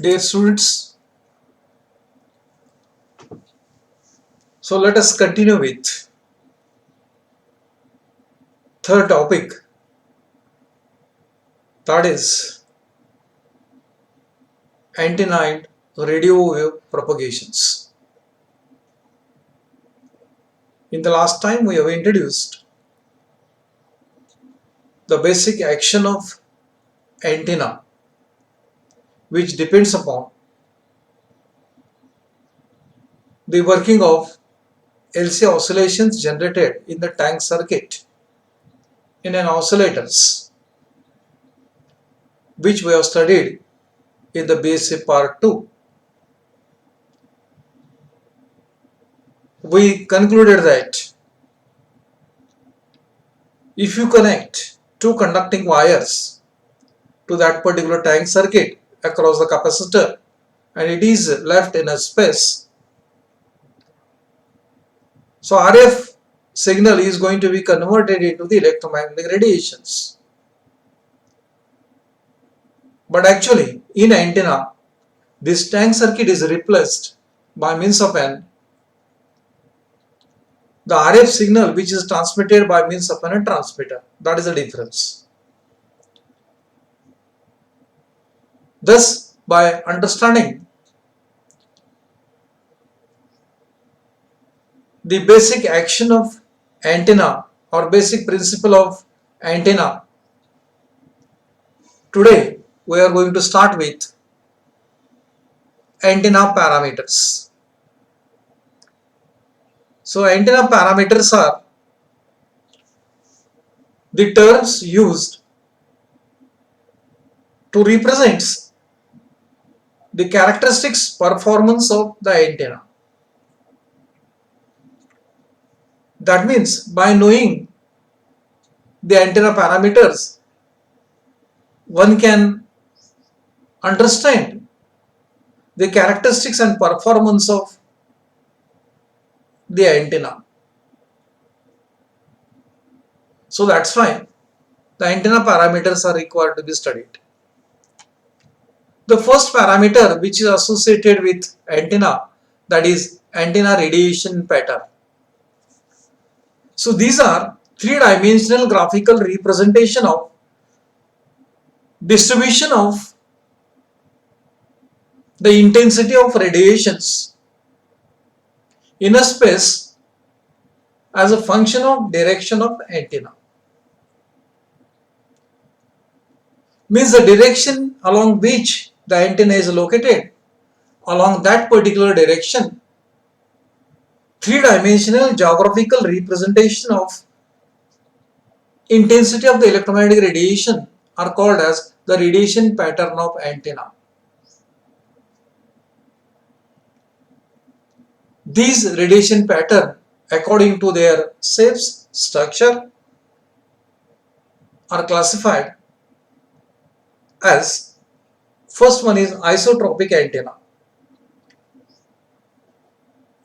Dear students, so let us continue with third topic, that is antenna and radio wave propagations. In the last time we have introduced the basic action of antenna, which depends upon the working of LC oscillations generated in the tank circuit in an oscillators, which we have studied in the basic part 2. We concluded that if you connect two conducting wires to that particular tank circuit across the capacitor and it is left in a space, so RF signal is going to be converted into the electromagnetic radiations. But actually in antenna, this tank circuit is replaced by means of the RF signal which is transmitted by means of a transmitter. That is the difference. Thus, by understanding the basic action of antenna or basic principle of antenna, today we are going to start with antenna parameters. So antenna parameters are the terms used to represent the characteristics performance of the antenna. That means by knowing the antenna parameters, one can understand the characteristics and performance of the antenna. So that's why the antenna parameters are required to be studied. The first parameter which is associated with antenna, that is antenna radiation pattern. So these are three-dimensional graphical representation of distribution of the intensity of radiations in a space as a function of direction of antenna. Means the direction along which the antenna is located, along that particular direction, three-dimensional geographical representation of intensity of the electromagnetic radiation are called as the radiation pattern of antenna. These radiation pattern, according to their shapes, structure, are classified as, first one is isotropic antenna.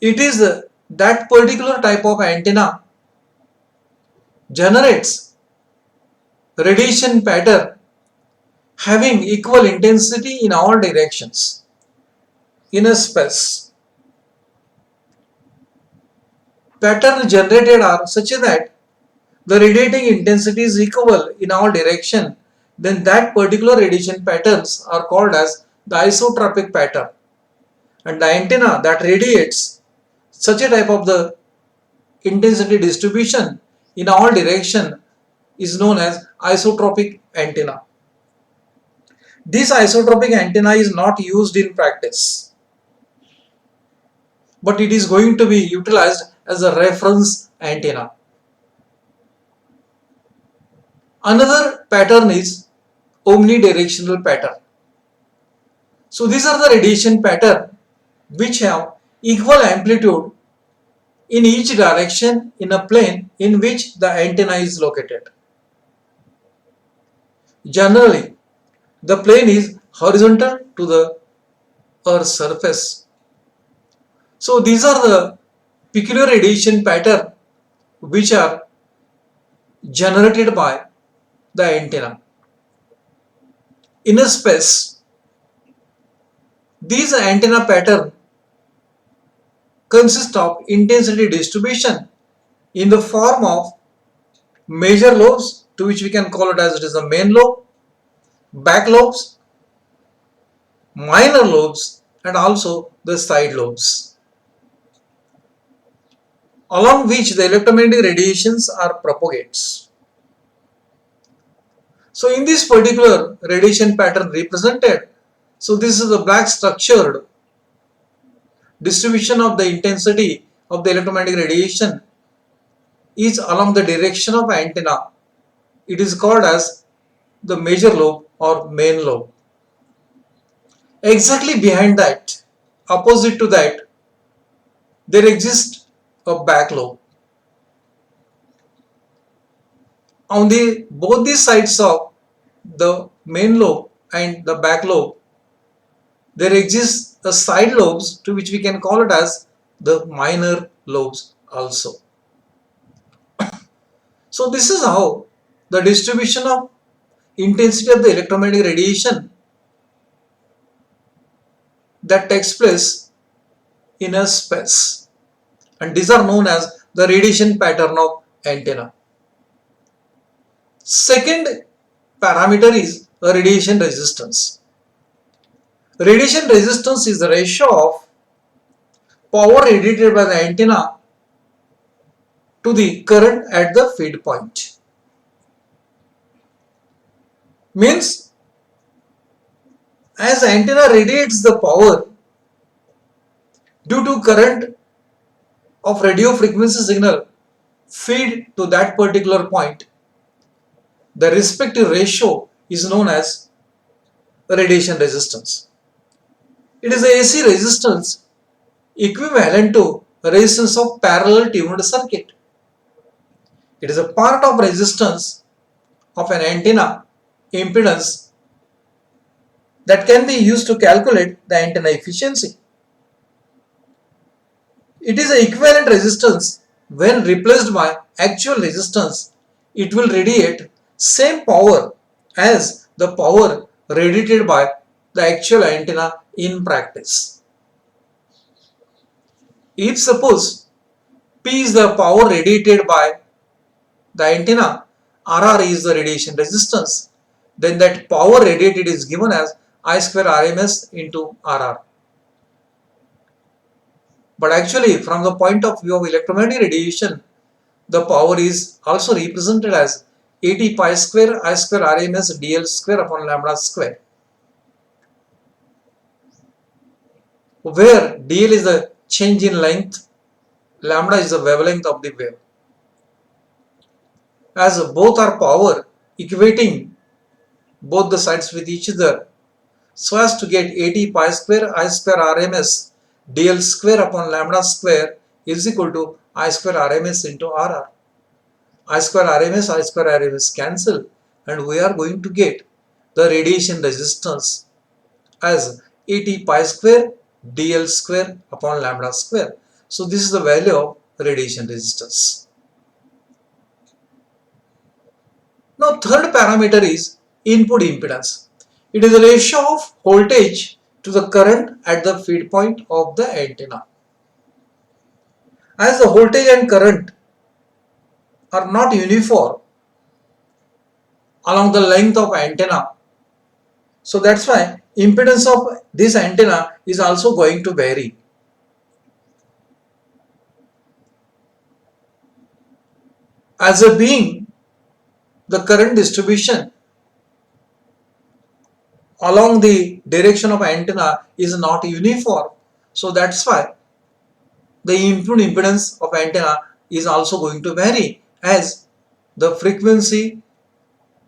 It is that particular type of antenna generates radiation pattern having equal intensity in all directions in a space. Pattern generated are such that the radiating intensity is equal in all direction, then that particular radiation patterns are called as the isotropic pattern. And the antenna that radiates such a type of the intensity distribution in all direction is known as isotropic antenna. This isotropic antenna is not used in practice, but it is going to be utilized as a reference antenna. Another pattern is omnidirectional pattern. So these are the radiation pattern which have equal amplitude in each direction in a plane in which the antenna is located. Generally, the plane is horizontal to the Earth's surface. So these are the peculiar radiation pattern which are generated by the antenna. In a space These antenna pattern consist of intensity distribution in the form of major lobes, to which we can call it as it is the main lobe, back lobes, minor lobes, and also the side lobes, along which the electromagnetic radiations are propagates. So in this particular radiation pattern represented, so this is the black structured distribution of the intensity of the electromagnetic radiation is along the direction of antenna. It is called as the major lobe or main lobe. Exactly behind that, opposite to that, there exists a back lobe. On the both the sides of the main lobe and the back lobe, there exists a side lobes, to which we can call it as the minor lobes also. So this is how the distribution of intensity of the electromagnetic radiation that takes place in a space, and these are known as the radiation pattern of antenna. Second parameter is radiation resistance. Radiation resistance is the ratio of power radiated by the antenna to the current at the feed point. Means, as antenna radiates the power due to current of radio frequency signal feed to that particular point, the respective ratio is known as radiation resistance. It is a AC resistance equivalent to resistance of parallel tuned circuit. It is a part of resistance of an antenna impedance that can be used to calculate the antenna efficiency. It is an equivalent resistance. When replaced by actual resistance, it will radiate same power as the power radiated by the actual antenna in practice. If suppose P is the power radiated by the antenna, RR is the radiation resistance, then that power radiated is given as I square RMS into RR. But actually, from the point of view of electromagnetic radiation, the power is also represented as 80 pi square I square RMS dl square upon lambda square, where dl is the change in length, lambda is the wavelength of the wave. As both are power equating both the sides with each other, so as to get 80 pi square I square RMS dl square upon lambda square is equal to I square RMS into RR. I square RMS cancel, and we are going to get the radiation resistance as 80 pi square dl square upon lambda square. So this is the value of radiation resistance. Now third parameter is input impedance. It is the ratio of voltage to the current at the feed point of the antenna. As the voltage and current are not uniform along the length of antenna, so that's why impedance of this antenna is also going to vary. As a being, the current distribution along the direction of antenna is not uniform, so that's why the input impedance of antenna is also going to vary, as the frequency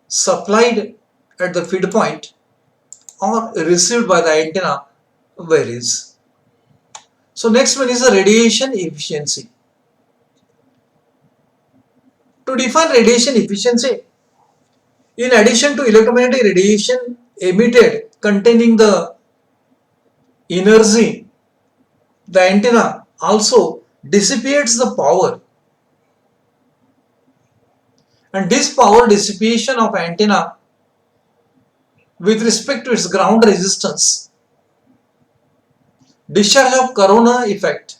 supplied at the feed point or received by the antenna varies. So next one is the radiation efficiency. To define radiation efficiency, in addition to electromagnetic radiation emitted containing the energy, the antenna also dissipates the power, and this power dissipation of antenna with respect to its ground resistance discharge of corona effect,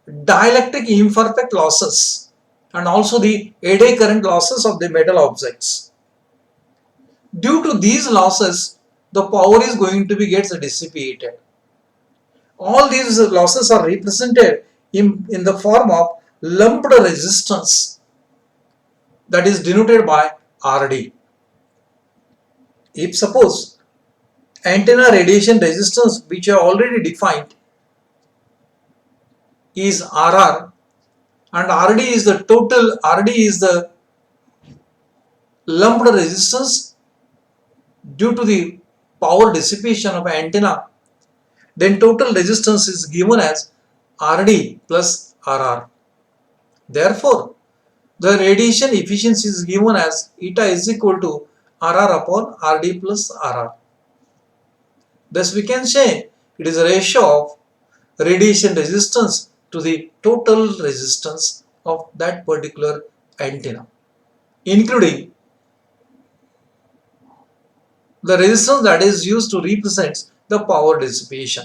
dielectric imperfect losses, and also the eddy current losses of the metal objects. Due to these losses, the power is going to be gets dissipated. All these losses are represented in the form of lumped resistance, that is denoted by RD. If suppose antenna radiation resistance, which I already defined, is RR, and RD is the total, RD is the lumped resistance due to the power dissipation of antenna, then total resistance is given as RD plus RR. Therefore, the radiation efficiency is given as eta is equal to RR upon RD plus RR. Thus, we can say it is a ratio of radiation resistance to the total resistance of that particular antenna, including the resistance that is used to represent the power dissipation.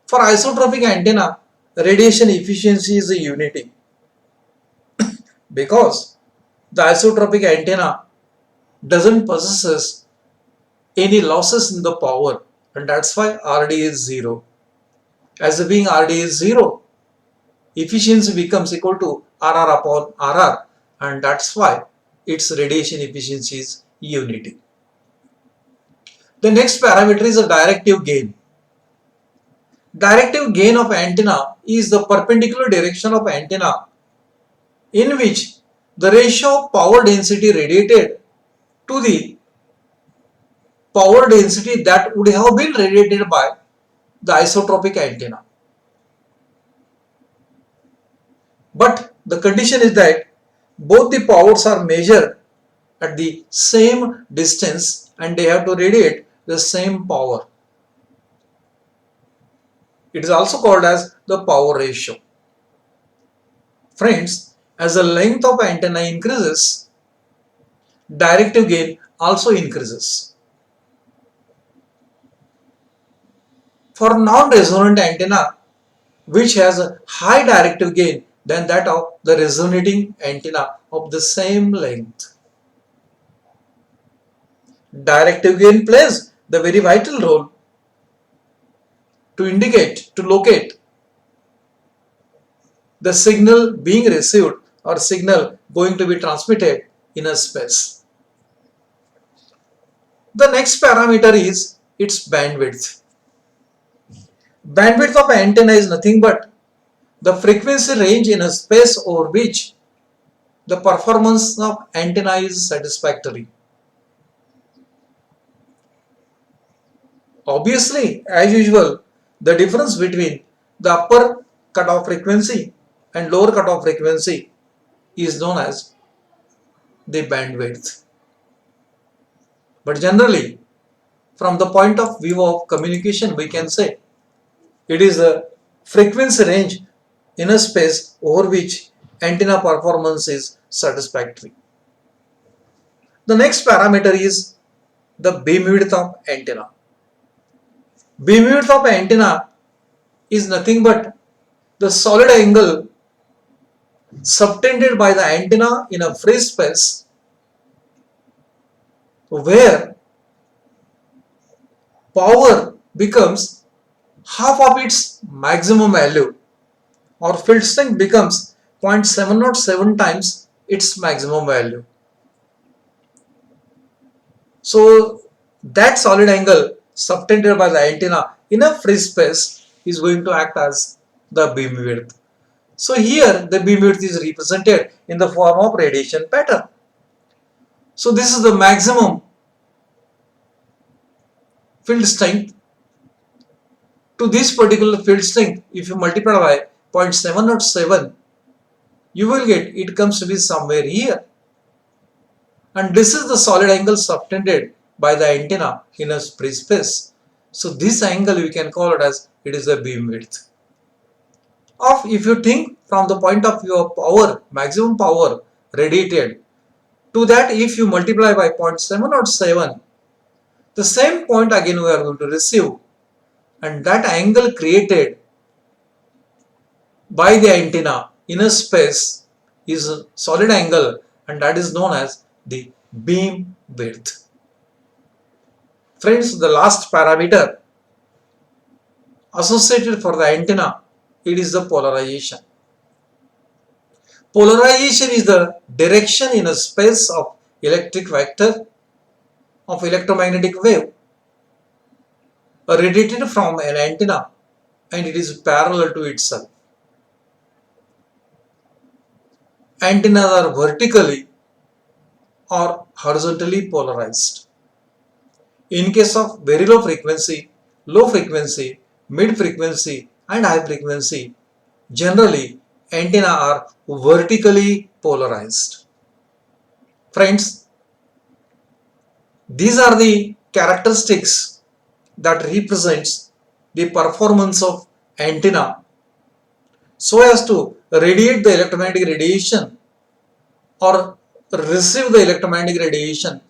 For isotropic antenna, radiation efficiency is a unity because the isotropic antenna doesn't possess any losses in the power, and that's why RD is 0. As being RD is 0, efficiency becomes equal to RR upon RR, and that's why its radiation efficiency is unity. The next parameter is a directive gain. Directive gain of antenna is the perpendicular direction of antenna in which the ratio of power density radiated to the power density that would have been radiated by the isotropic antenna. But the condition is that both the powers are measured at the same distance and they have to radiate the same power. It is also called as the power ratio. Friends, as the length of antenna increases, directive gain also increases. For non-resonant antenna, which has a high directive gain than that of the resonating antenna of the same length, directive gain plays the very vital role to indicate, to locate the signal being received or signal going to be transmitted in a space. The next parameter is its bandwidth. Bandwidth of antenna is nothing but the frequency range in a space over which the performance of antenna is satisfactory. Obviously, as usual, the difference between the upper cutoff frequency and lower cutoff frequency is known as the bandwidth. But generally, from the point of view of communication, we can say it is a frequency range in a space over which antenna performance is satisfactory. The next parameter is the beamwidth of antenna. Beamwidth of antenna is nothing but the solid angle subtended by the antenna in a free space where power becomes half of its maximum value, or field strength becomes 0.707 times its maximum value. So that solid angle subtended by the antenna in a free space is going to act as the beam width. So here the beam width is represented in the form of radiation pattern. So this is the maximum field strength. To this particular field strength, if you multiply by 0.707, you will get it comes to be somewhere here. And this is the solid angle subtended by the antenna in a free space. So this angle we can call it as it is the beam width. Of if you think from the point of view of power, maximum power radiated, to that if you multiply by 0.707, the same point again we are going to receive, and that angle created by the antenna in a space is a solid angle, and that is known as the beam width. Friends, the last parameter associated for the antenna, it is the polarization. Polarization is the direction in a space of electric vector of electromagnetic wave radiated from an antenna, and it is parallel to itself. Antennas are vertically or horizontally polarized. In case of very low frequency, mid frequency and high frequency, generally antenna are vertically polarized. Friends, these are the characteristics that represents the performance of antenna so as to radiate the electromagnetic radiation or receive the electromagnetic radiation,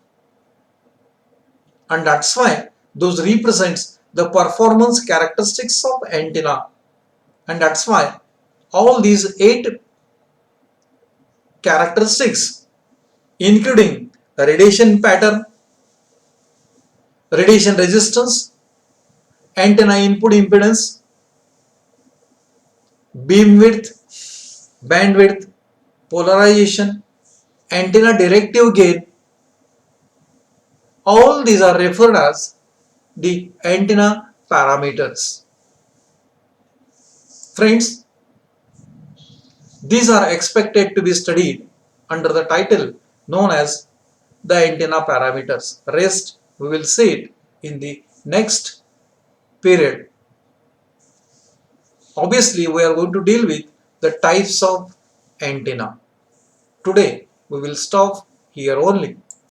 and that's why those represents the performance characteristics of antenna, and that's why all these 8 characteristics including radiation pattern, radiation resistance, antenna input impedance, beam width, bandwidth, polarization, antenna directive gain, all these are referred as the antenna parameters. Friends, these are expected to be studied under the title known as the antenna parameters. Rest we will see it in the next period. Obviously, we are going to deal with the types of antenna. Today, we will stop here only.